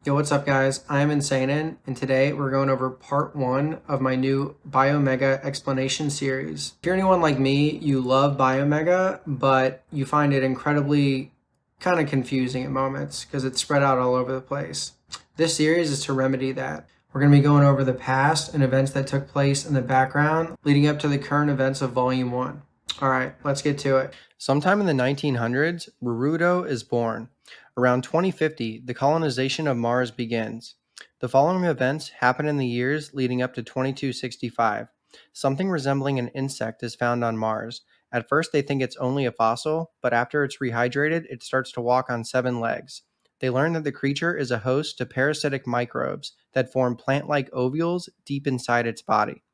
Yo, what's up, guys? I'm Insanin, and today we're going over part one of my new Biomega explanation series. If you're anyone like me, you love Biomega, but you find it incredibly kind of confusing at moments because it's spread out all over the place. This series is to remedy that. We're going to be going over the past and events that took place in the background leading up to the current events of Volume 1. All right, let's get to it. Sometime in the 1900s, Rurudo is born. Around 2050, the colonization of Mars begins. The following events happen in the years leading up to 2265. Something resembling an insect is found on Mars. At first, they think it's only a fossil, but after it's rehydrated, it starts to walk on 7 legs. They learn that the creature is a host to parasitic microbes that form plant like ovules deep inside its body.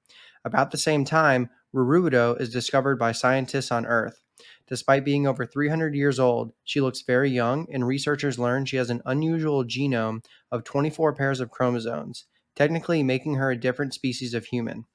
About the same time, Rurudo is discovered by scientists on Earth. Despite being over 300 years old, she looks very young, and researchers learn she has an unusual genome of 24 pairs of chromosomes, technically making her a different species of human.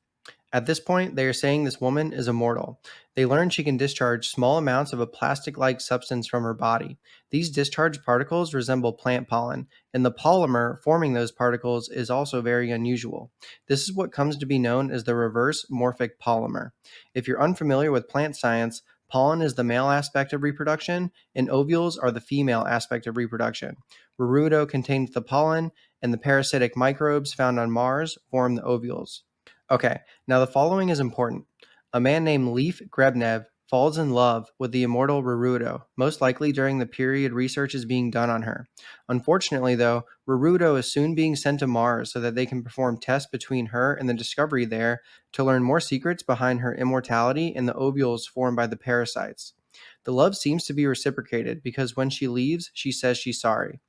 At this point, they are saying this woman is immortal. They learn she can discharge small amounts of a plastic like substance from her body. These discharged particles resemble plant pollen, and the polymer forming those particles is also very unusual. This is what comes to be known as the reverse morphic polymer. If you're unfamiliar with plant science, pollen is the male aspect of reproduction, and ovules are the female aspect of reproduction. Rurudo contains the pollen, and the parasitic microbes found on Mars form the ovules. Okay, now the following is important. A man named Leif Grebnev falls in love with the immortal Rurudo, most likely during the period research is being done on her. Unfortunately, though, Rurudo is soon being sent to Mars so that they can perform tests between her and the Discovery there to learn more secrets behind her immortality and the ovules formed by the parasites. The love seems to be reciprocated because when she leaves, she says she's sorry.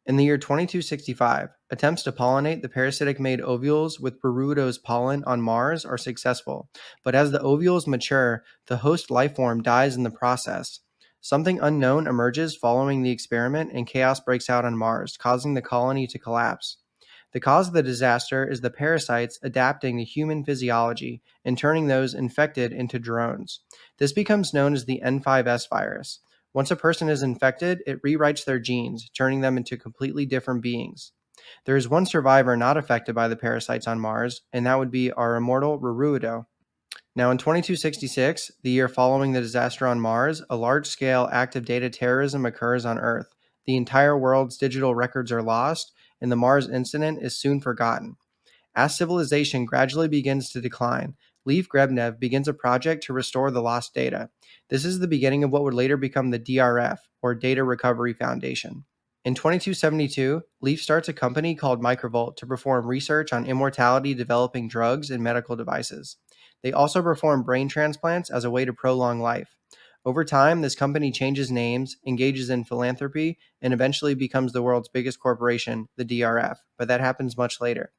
In the year 2265, attempts to pollinate the parasitic-made ovules with Perudo's pollen on Mars are successful, but as the ovules mature, the host lifeform dies in the process. Something unknown emerges following the experiment, and chaos breaks out on Mars, causing the colony to collapse. The cause of the disaster is the parasites adapting to human physiology and turning those infected into drones. This becomes known as the N5S virus. Once a person is infected, it rewrites their genes, turning them into completely different beings. There is one survivor not affected by the parasites on Mars, and that would be our immortal Rurudo. Now, in 2266, the year following the disaster on Mars, a large scale active data terrorism occurs on Earth. The entire world's digital records are lost, and the Mars incident is soon forgotten. As civilization gradually begins to decline, Leif Grebnev begins a project to restore the lost data. This is the beginning of what would later become the DRF, or Data Recovery Foundation. In 2272, Leaf starts a company called Microvolt to perform research on immortality developing drugs and medical devices. They also perform brain transplants as a way to prolong life. Over time, this company changes names, engages in philanthropy, and eventually becomes the world's biggest corporation, the DRF, but that happens much later.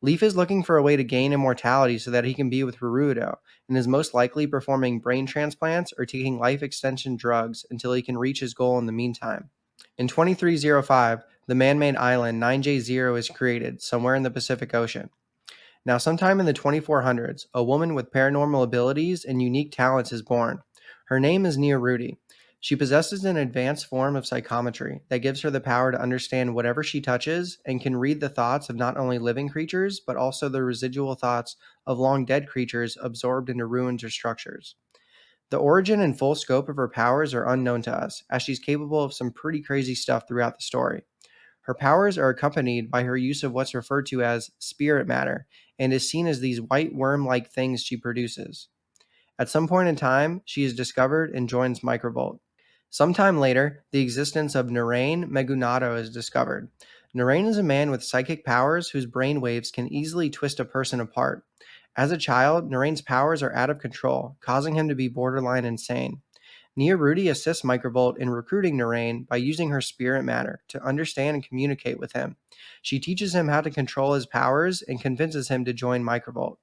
Leaf is looking for a way to gain immortality so that he can be with Rurudo, and is most likely performing brain transplants or taking life extension drugs until he can reach his goal in the meantime. In 2305, the man made island 9J0 is created, somewhere in the Pacific Ocean. Now, sometime in the 2400s, a woman with paranormal abilities and unique talents is born. Her name is Nia Rudy. She possesses an advanced form of psychometry that gives her the power to understand whatever she touches and can read the thoughts of not only living creatures, but also the residual thoughts of long dead creatures absorbed into ruins or structures. The origin and full scope of her powers are unknown to us, as she's capable of some pretty crazy stuff throughout the story. Her powers are accompanied by her use of what's referred to as spirit matter, and is seen as these white worm like things she produces. At some point in time, she is discovered and joins Microvolt. Sometime later, the existence of Narain Megunato is discovered. Narain is a man with psychic powers whose brain waves can easily twist a person apart. As a child, Narain's powers are out of control, causing him to be borderline insane. Nia Rudy assists Microvolt in recruiting Narain by using her spirit matter to understand and communicate with him. She teaches him how to control his powers and convinces him to join Microvolt.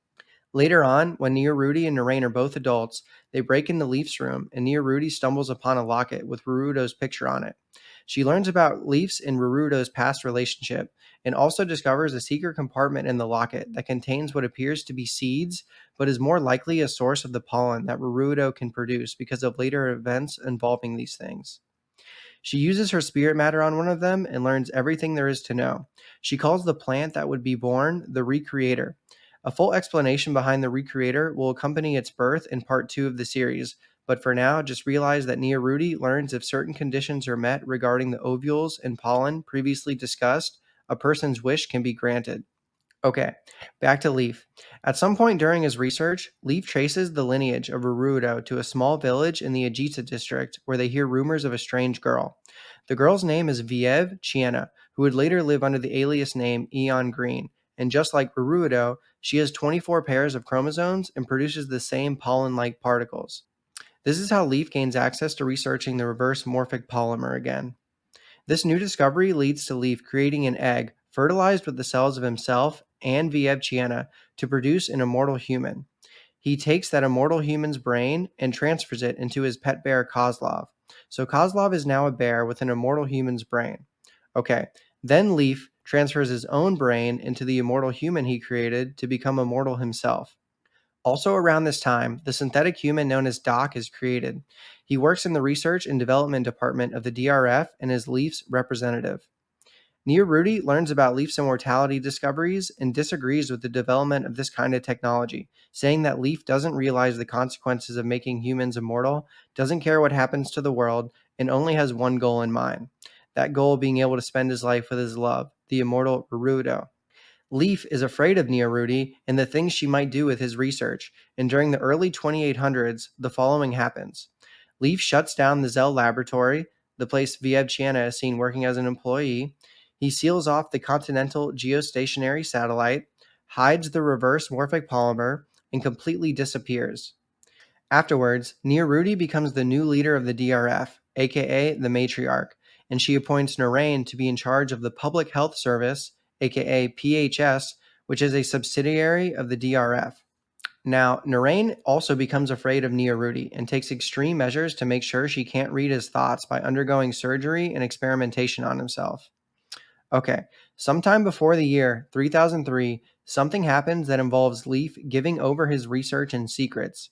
Later on, when Nia Rudy and Narain are both adults, they break into Leaf's room, and Nia Rudy stumbles upon a locket with Rurudo's picture on it. She learns about Leaf's and Rurudo's past relationship, and also discovers a secret compartment in the locket that contains what appears to be seeds, but is more likely a source of the pollen that Rurudo can produce because of later events involving these things. She uses her spirit matter on one of them and learns everything there is to know. She calls the plant that would be born the Recreator. A full explanation behind the Recreator will accompany its birth in part 2 of the series, but for now, just realize that Nearuti learns if certain conditions are met regarding the ovules and pollen previously discussed, a person's wish can be granted. Okay, back to Leaf. At some point during his research, Leaf traces the lineage of Rurudo to a small village in the Ajita district where they hear rumors of a strange girl. The girl's name is Viev Chiena, who would later live under the alias name Eon Green, and just like Rurudo, she has 24 pairs of chromosomes and produces the same pollen-like particles. This is how Leaf gains access to researching the reverse morphic polymer again. This new discovery leads to Leaf creating an egg fertilized with the cells of himself and Vievciana to produce an immortal human. He takes that immortal human's brain and transfers it into his pet bear Kozlov. So Kozlov is now a bear with an immortal human's brain. Okay, then Leaf transfers his own brain into the immortal human he created to become immortal himself. Also around this time, the synthetic human known as Doc is created. He works in the research and development department of the DRF and is Leaf's representative. Nearuti learns about Leaf's immortality discoveries and disagrees with the development of this kind of technology, saying that Leaf doesn't realize the consequences of making humans immortal, doesn't care what happens to the world, and only has one goal in mind. That goal being able to spend his life with his love, the immortal Rurudo. Leaf is afraid of Nearuti and the things she might do with his research, and during the early 2800s, the following happens. Leaf shuts down the Zell laboratory, the place Vievciana is seen working as an employee. He seals off the Continental geostationary satellite, hides the reverse morphic polymer, and completely disappears. Afterwards, Nearuti becomes the new leader of the DRF, aka the matriarch, and she appoints Narain to be in charge of the Public Health Service, aka PHS, which is a subsidiary of the DRF. Now, Narain also becomes afraid of Nearuti and takes extreme measures to make sure she can't read his thoughts by undergoing surgery and experimentation on himself. Okay, sometime before the year 3003, something happens that involves Leaf giving over his research and secrets.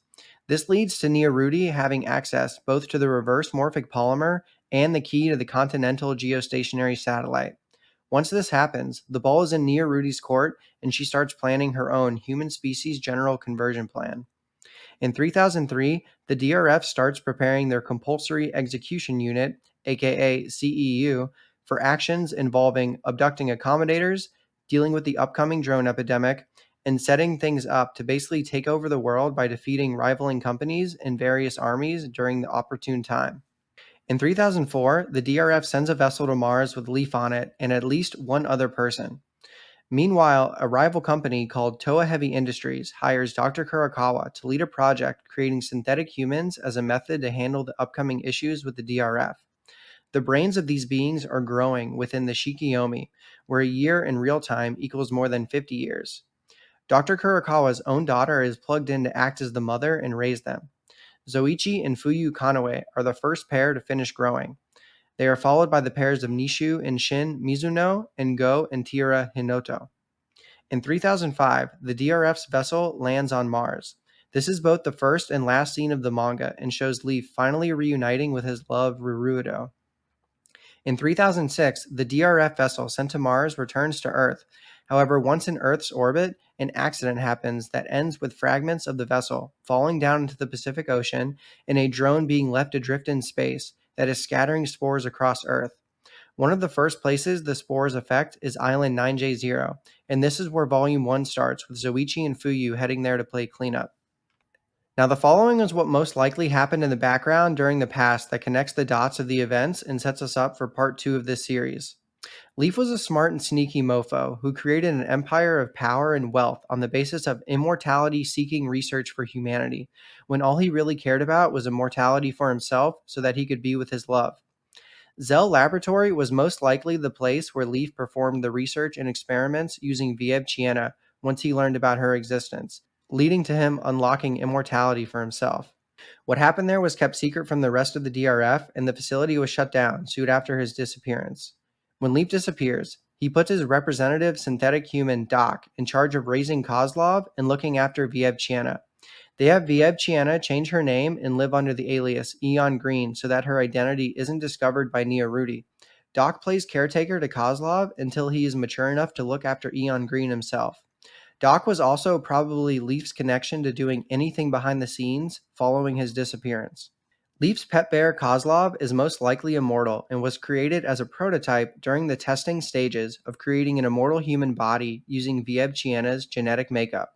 This leads to Nearuti having access both to the reverse morphic polymer and the key to the Continental geostationary satellite. Once this happens, the ball is in Nearuti's court and she starts planning her own human species general conversion plan. In 3003, the DRF starts preparing their compulsory execution unit, aka CEU, for actions involving abducting accommodators, dealing with the upcoming drone epidemic, and setting things up to basically take over the world by defeating rivaling companies and various armies during the opportune time. In 3004, the DRF sends a vessel to Mars with Leaf on it and at least one other person. Meanwhile, a rival company called Toa Heavy Industries hires Dr. Kurakawa to lead a project creating synthetic humans as a method to handle the upcoming issues with the DRF. The brains of these beings are growing within the Shikiomi, where a year in real time equals more than 50 years. Dr. Kurakawa's own daughter is plugged in to act as the mother and raise them. Zoichi and Fuyu Kanoe are the first pair to finish growing. They are followed by the pairs of Nishu and Shin Mizuno and Go and Tira Hinoto. In 3005, the DRF's vessel lands on Mars. This is both the first and last scene of the manga and shows Leaf finally reuniting with his love Rurudo. In 3006, the DRF vessel sent to Mars returns to Earth. However, once in Earth's orbit, an accident happens that ends with fragments of the vessel falling down into the Pacific Ocean and a drone being left adrift in space that is scattering spores across Earth. One of the first places the spores affect is Island 9J0, and this is where Volume 1 starts with Zoichi and Fuyu heading there to play cleanup. Now, the following is what most likely happened in the background during the past that connects the dots of the events and sets us up for part 2 of this series. Leaf was a smart and sneaky mofo who created an empire of power and wealth on the basis of immortality-seeking research for humanity, when all he really cared about was immortality for himself so that he could be with his love. Zell Laboratory was most likely the place where Leaf performed the research and experiments using Vievciana once he learned about her existence, leading to him unlocking immortality for himself. What happened there was kept secret from the rest of the DRF, and the facility was shut down soon after his disappearance. When Leaf disappears, he puts his representative synthetic human Doc in charge of raising Kozlov and looking after Vievciana. They have Vievciana change her name and live under the alias Eon Green so that her identity isn't discovered by Rudy. Doc plays caretaker to Kozlov until he is mature enough to look after Eon Green himself. Doc was also probably Leaf's connection to doing anything behind the scenes following his disappearance. Leaf's pet bear Kozlov is most likely immortal and was created as a prototype during the testing stages of creating an immortal human body using Vievciana's genetic makeup.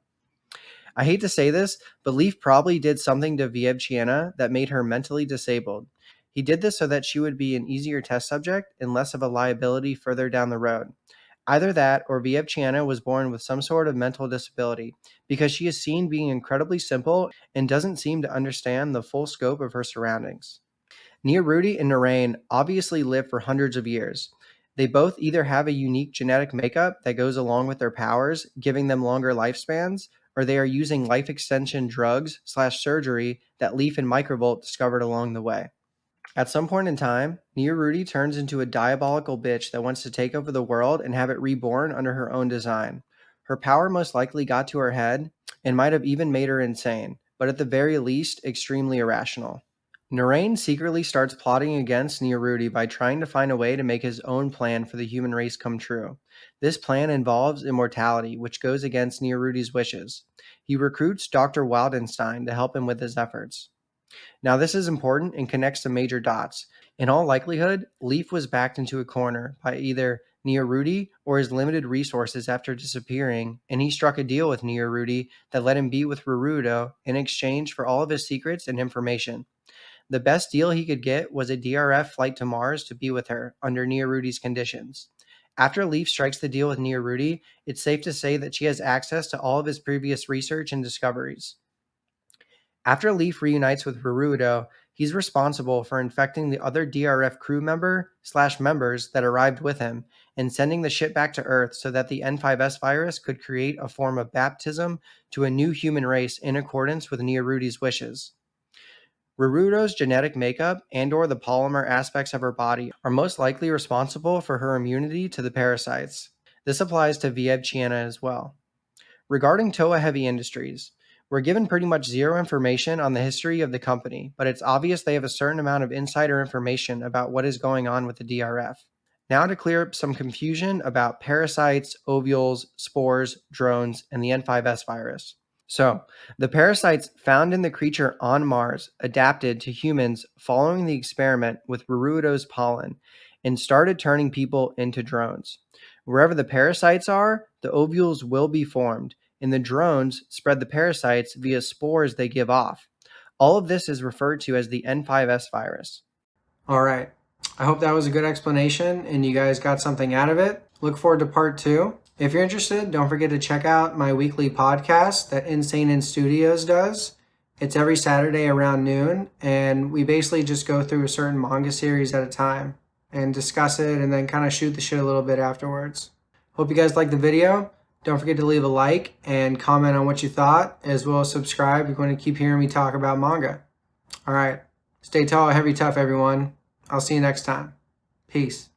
I hate to say this, but Leaf probably did something to Vievciana that made her mentally disabled. He did this so that she would be an easier test subject and less of a liability further down the road. Either that or Vievciana was born with some sort of mental disability, because she is seen being incredibly simple and doesn't seem to understand the full scope of her surroundings. Rudy and Narain obviously live for hundreds of years. They both either have a unique genetic makeup that goes along with their powers, giving them longer lifespans, or they are using life extension drugs/surgery that Leaf and Microvolt discovered along the way. At some point in time, Rudy turns into a diabolical bitch that wants to take over the world and have it reborn under her own design. Her power most likely got to her head and might have even made her insane, but at the very least, extremely irrational. Narain secretly starts plotting against Rudy by trying to find a way to make his own plan for the human race come true. This plan involves immortality, which goes against Rudy's wishes. He recruits Dr. Wildenstein to help him with his efforts. Now, this is important and connects to major dots. In all likelihood, Leaf was backed into a corner by either Rudy or his limited resources after disappearing, and he struck a deal with Rudy that let him be with Rurudo in exchange for all of his secrets and information. The best deal he could get was a DRF flight to Mars to be with her under Rudy's conditions. After Leaf strikes the deal with Rudy, it's safe to say that she has access to all of his previous research and discoveries. After Leaf reunites with Rurudo, he's responsible for infecting the other DRF crew members that arrived with him and sending the ship back to Earth so that the N5S virus could create a form of baptism to a new human race in accordance with Rudy's wishes. Rurudo's genetic makeup and/or the polymer aspects of her body are most likely responsible for her immunity to the parasites. This applies to Vievciana as well. Regarding Toa Heavy Industries, we're given pretty much zero information on the history of the company, but it's obvious they have a certain amount of insider information about what is going on with the DRF. Now to clear up some confusion about parasites, ovules, spores, drones, and the N5S virus. So, the parasites found in the creature on Mars adapted to humans following the experiment with Rurudo's pollen and started turning people into drones. Wherever the parasites are, the ovules will be formed, and the drones spread the parasites via spores they give off. All of this is referred to as the N5S virus. All right. I hope that was a good explanation and you guys got something out of it. Look forward to part 2. If you're interested, don't forget to check out my weekly podcast that Insane in Studios does. It's every Saturday around noon, and we basically just go through a certain manga series at a time and discuss it and then kind of shoot the shit a little bit afterwards. Hope you guys liked the video. Don't forget to leave a like and comment on what you thought, as well as subscribe. You're going to keep hearing me talk about manga. All right. Stay tall, heavy, tough, everyone. I'll see you next time. Peace.